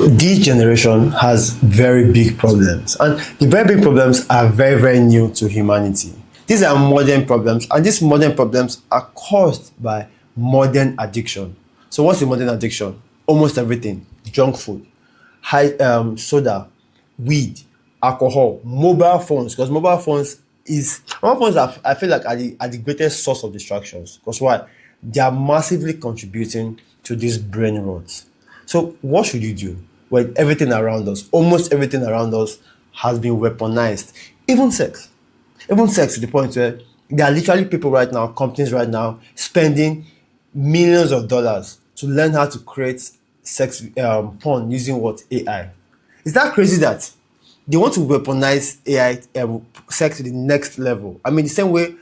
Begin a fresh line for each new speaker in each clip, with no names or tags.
This generation has very big problems, and the very big problems are very, very new to humanity. These are modern problems, and these modern problems are caused by modern addiction. So, what's the modern addiction? Almost everything: junk food, high soda, weed, alcohol, mobile phones. Because mobile phones I feel like are the greatest source of distractions. Because why? They are massively contributing to this brain rot. So what should you do when everything around us, almost everything around us, has been weaponized? Even sex. Even sex to the point where there are literally people right now, companies right now, spending millions of dollars to learn how to create sex porn using what? AI. Is that crazy that they want to weaponize AI sex to the next level? I mean, the same way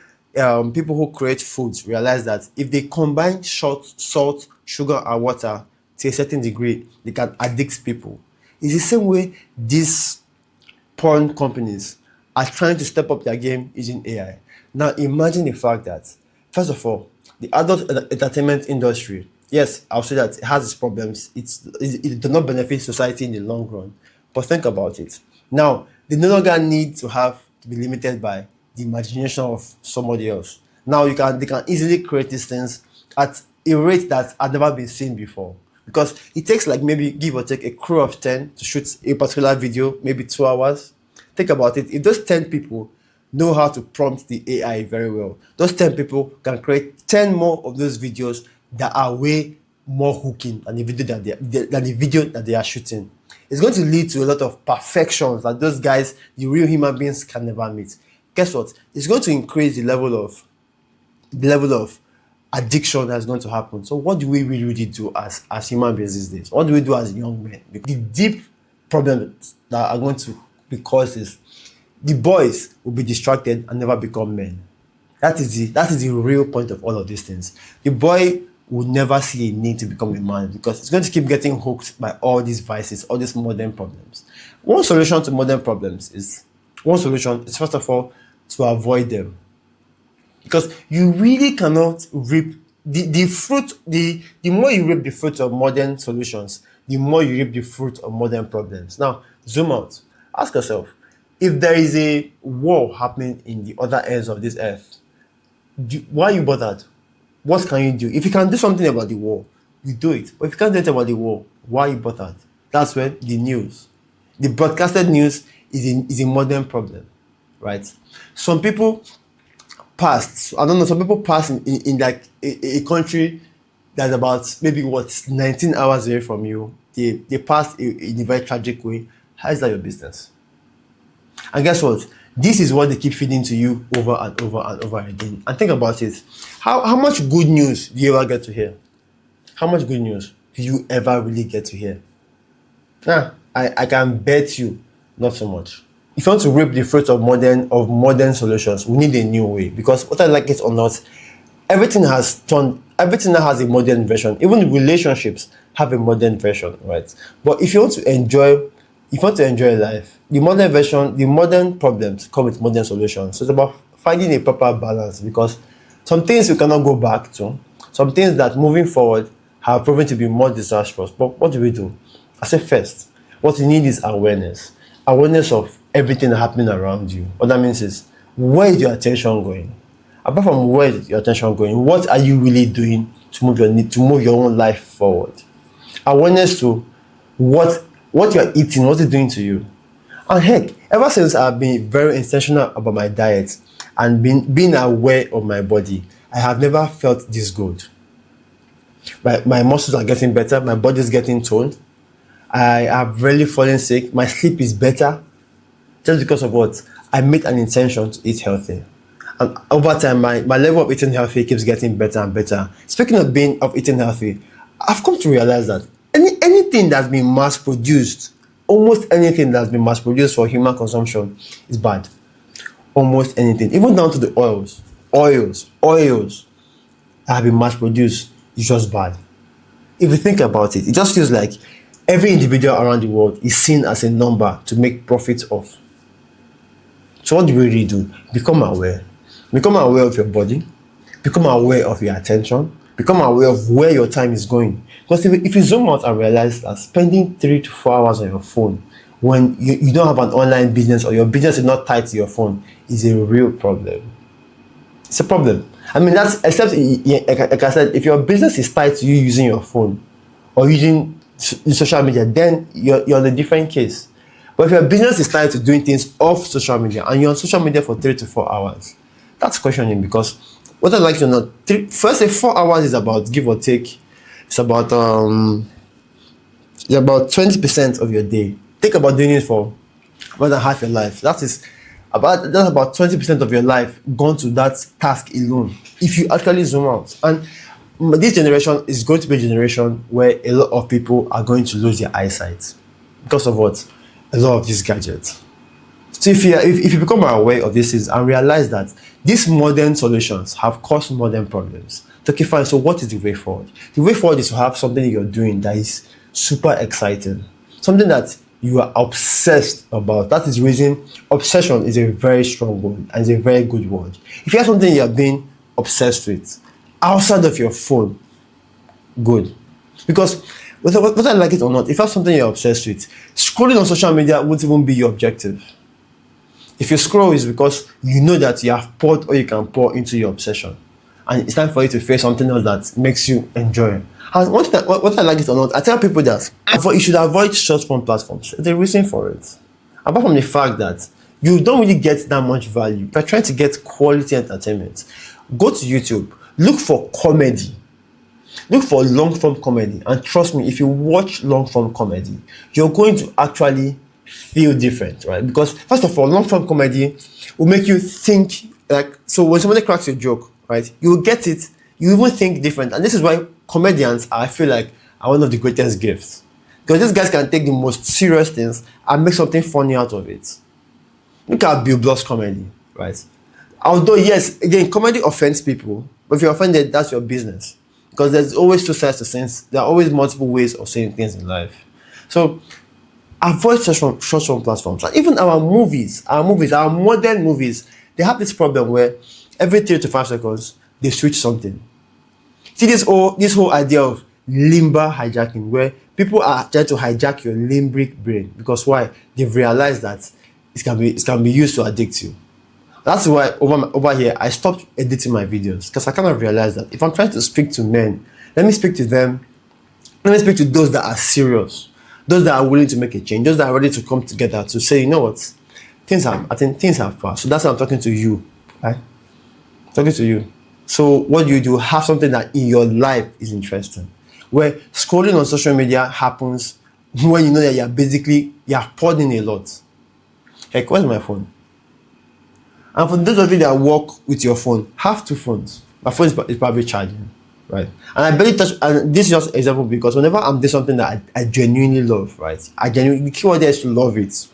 people who create foods realize that if they combine salt, sugar, and water to a certain degree, they can addict people. It's the same way these porn companies are trying to step up their game using AI. Now, imagine the fact that, first of all, the adult entertainment industry, yes, I'll say that it has its problems. It does not benefit society in the long run. But think about it. Now, they no longer need to be limited by the imagination of somebody else. Now, they can easily create these things at a rate that had never been seen before. Because it takes like maybe give or take a crew of 10 to shoot a particular video, maybe 2 hours. Think about it. If those 10 people know how to prompt the AI very well, those 10 people can create 10 more of those videos that are way more hooking than the video that they are shooting. It's going to lead to a lot of perfections that those guys, the real human beings, can never meet. Guess what? It's going to increase the level of addiction that's going to happen. So what do we really do as human beings these days? What do we do as young men? The deep problems that are going to be caused is the boys will be distracted and never become men. That is the real point of all of these things. The boy will never see a need to become a man because it's going to keep getting hooked by all these vices, all these modern problems. One solution is first of all to avoid them, because you really cannot reap the fruit. The more you reap the fruit of modern solutions, the more you reap the fruit of modern problems. Now, zoom out. Ask yourself, if there is a war happening in the other ends of this earth, why are you bothered? What can you do? If you can do something about the war, you do it. But if you can't do anything about the war, why are you bothered? That's when the broadcasted news is a modern problem, right? Some people passed, I don't know, some people pass in like a country that's about maybe 19 hours away from you. They passed in a very tragic way. How is that your business? And guess what? This is what they keep feeding to you over and over and over again. And think about it. How much good news do you ever get to hear? How much good news do you ever really get to hear? I can bet you not so much. If you want to reap the fruits of modern solutions, we need a new way. Because whether I like it or not, everything now has a modern version. Even relationships have a modern version, right? But if you want to enjoy life, the modern problems come with modern solutions. So it's about finding a proper balance, because some things we cannot go back to, some things that moving forward have proven to be more disastrous. But what do? I say first, what you need is awareness. Awareness of everything happening around you. What that means is, where is your attention going? Apart from where is your attention going, what are you really doing to move your own life forward? Awareness to what you're eating, what it's doing to you. And heck, ever since I've been very intentional about my diet and being aware of my body, I have never felt this good. My muscles are getting better, my body is getting toned. I have really fallen sick, my sleep is better, just because of what? I made an intention to eat healthy. And over time, my level of eating healthy keeps getting better and better. Speaking of eating healthy, I've come to realize that anything that's been mass produced, almost anything that's been mass produced for human consumption is bad. Almost anything, even down to the oils that have been mass produced, is just bad. If you think about it, it just feels like every individual around the world is seen as a number to make profits off. So what do we really do? Become aware. Become aware of your body. Become aware of your attention. Become aware of where your time is going. Because if you zoom out and realize that spending 3 to 4 hours on your phone when you don't have an online business, or your business is not tied to your phone, is a real problem. It's a problem. I mean, that's except like I said, if your business is tied to you using your phone or using social media, then you're in a different case. But if your business is tied to doing things off social media and you're on social media for 3 to 4 hours, that's questioning. Because whether like or not, first say 4 hours is about, give or take, it's about 20% of your day. Think about doing it for more than half your life. That's about 20% of your life gone to that task alone, if you actually zoom out. And this generation is going to be a generation where a lot of people are going to lose their eyesight because of what? A lot of these gadgets. So if you become aware of this and realize that these modern solutions have caused modern problems, okay, fine. So what is the way forward? The way forward is to have something you're doing that is super exciting, something that you are obsessed about. That is the reason obsession is a very strong word and is a very good word. If you have something you're being obsessed with outside of your phone, good. Because whether I like it or not, if you have something you're obsessed with, scrolling on social media won't even be your objective. If you scroll, it's because you know that you have poured all you can pour into your obsession, and it's time for you to face something else that makes you enjoy. And whether I like it or not, I tell people that you should avoid short form platforms. There's a reason for it. Apart from the fact that you don't really get that much value. If you're trying to get quality entertainment, go to YouTube, look for comedy. Look for long form comedy, and trust me, if you watch long form comedy, you're going to actually feel different, right? Because first of all, long form comedy will make you think. Like, so when somebody cracks a joke, right, you will get it, you even think different. And this is why comedians, I feel like, are one of the greatest gifts, because these guys can take the most serious things and make something funny out of it. Look at Bill Blur's comedy, right? Although yes, again, comedy offends people, but if you're offended, that's your business. Because there's always two sides to things. There are always multiple ways of saying things in life. So avoid short form platforms. And even our modern movies, they have this problem where every 3 to 5 seconds they switch something. See this whole idea of limber hijacking, where people are trying to hijack your limbic brain. Because why? They've realized that it can be used to addict you. That's why over here I stopped editing my videos, because I kind of realized that if I'm trying to speak to men, let me speak to them. Let me speak to those that are serious, those that are willing to make a change, those that are ready to come together to say, you know what, I think things have passed. So that's why I'm talking to you, right? Talking to you. So what do? Have something that in your life is interesting. Where scrolling on social media happens when you know that you have poured in a lot. Heck, where's my phone? And for those of you that work with your phone, have 2 phones. My phone is probably charging, right? And I barely touch, and this is just an example, because whenever I'm doing something that I genuinely love, right? The keyword there is to love it.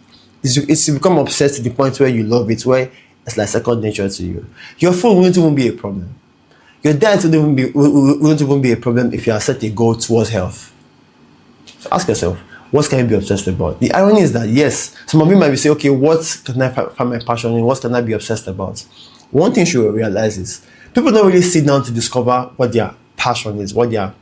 It's to become obsessed to the point where you love it, where it's like second nature to you. Your phone won't even be a problem. Your diet wouldn't even be a problem if you have set a goal towards health. So ask yourself, what can you be obsessed about? The irony is that, yes, some of you might be saying, okay, what can I find my passion in? What can I be obsessed about? One thing you will realize is people don't really sit down to discover what their passion is, what their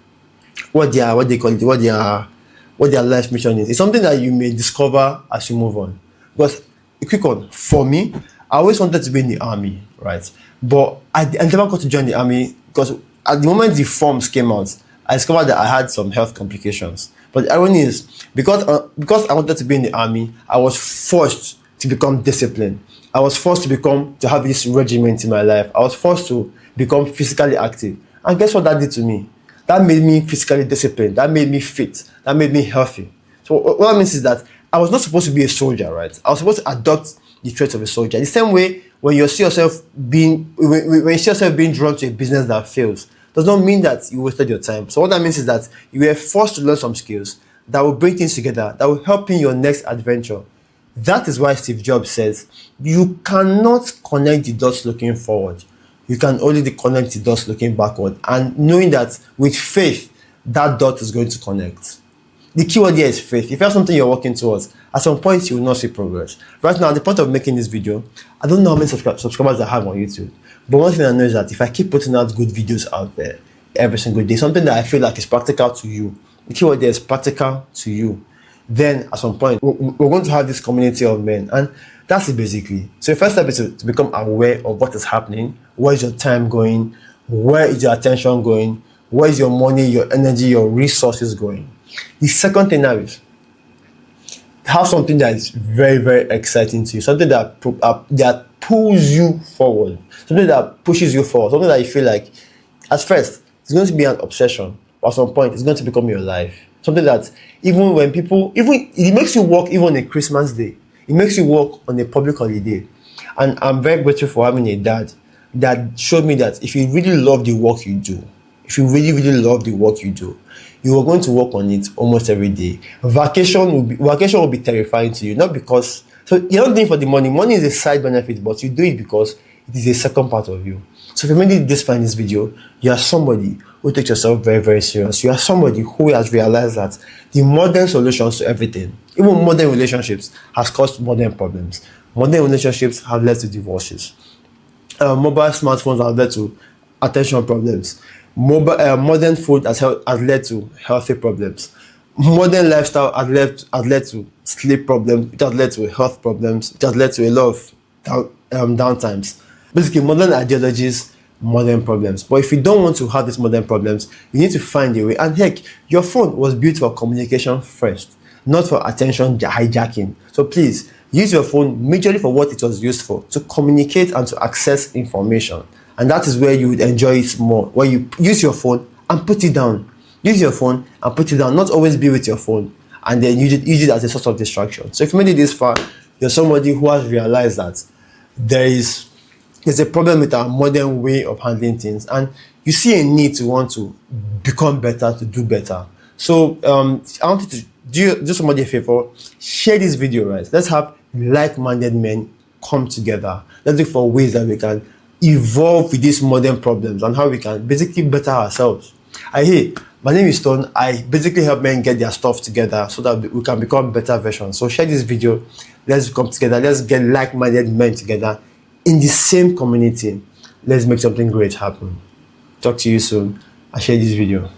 life mission is. It's something that you may discover as you move on. Because a quick one, for me, I always wanted to be in the army, right? But I never got to join the army, because at the moment the forms came out, I discovered that I had some health complications. But the irony is, because I wanted to be in the army, I was forced to become disciplined. I was forced to have this regiment in my life. I was forced to become physically active. And guess what that did to me? That made me physically disciplined. That made me fit. That made me healthy. So what that means is that I was not supposed to be a soldier, right? I was supposed to adopt the traits of a soldier. The same way, when you see yourself being drawn to a business that fails, does not mean that you wasted your time. So what that means is that you were forced to learn some skills that will bring things together, that will help in your next adventure. That is why Steve Jobs says, you cannot connect the dots looking forward. You can only connect the dots looking backward. And knowing that with faith, that dot is going to connect. The keyword here is faith. If you have something you're working towards, at some point you will not see progress. Right now, at the point of making this video, I don't know how many subscribers I have on YouTube. But one thing I know is that if I keep putting out good videos out there, every single day, something that I feel like is practical to you. The keyword there is practical to you. Then at some point, we're going to have this community of men. And that's it basically. So the first step is to become aware of what is happening. Where is your time going? Where is your attention going? Where is your money, your energy, your resources going? The second thing now is have something that is very, very exciting to you. Something that pulls you forward. Something that pushes you forward. Something that you feel like, at first, it's going to be an obsession. But at some point, it's going to become your life. Something that even when people, even it makes you work even on a Christmas day. It makes you work on a public holiday. And I'm very grateful for having a dad that showed me that if you really love the work you do, if you really, really love the work you do, you are going to work on it almost every day. Vacation will be terrifying to you, not because, so you're not doing it for the money. Money is a side benefit, but you do it because it is a second part of you. So if you made this far in this video, you are somebody who takes yourself very, very serious. You are somebody who has realized that the modern solutions to everything, even modern relationships, has caused modern problems. Modern relationships have led to divorces. Mobile smartphones have led to attention problems. Modern food has led to healthy problems. Modern lifestyle has led to sleep problems. It has led to health problems. It has led to a lot of downtimes. Basically, modern ideologies, modern problems. But if you don't want to have these modern problems, you need to find a way. And heck, your phone was built for communication first, not for attention hijacking. So please, use your phone majorly for what it was used for, to communicate and to access information. And that is where you would enjoy it more, where you use your phone and put it down. Use your phone and put it down, not always be with your phone and then use it as a source of distraction. So if you made it this far, you're somebody who has realized that there's a problem with our modern way of handling things, and you see a need to want to become better, to do better. So I want you to do somebody a favor, share this video, right? Let's have like-minded men come together. Let's look for ways that we can evolve with these modern problems and how we can basically better ourselves. Hey, my name is Stone. I basically help men get their stuff together so that we can become better versions. So share this video. Let's come together. Let's get like-minded men together in the same community. Let's make something great happen. Talk to you soon. I share this video.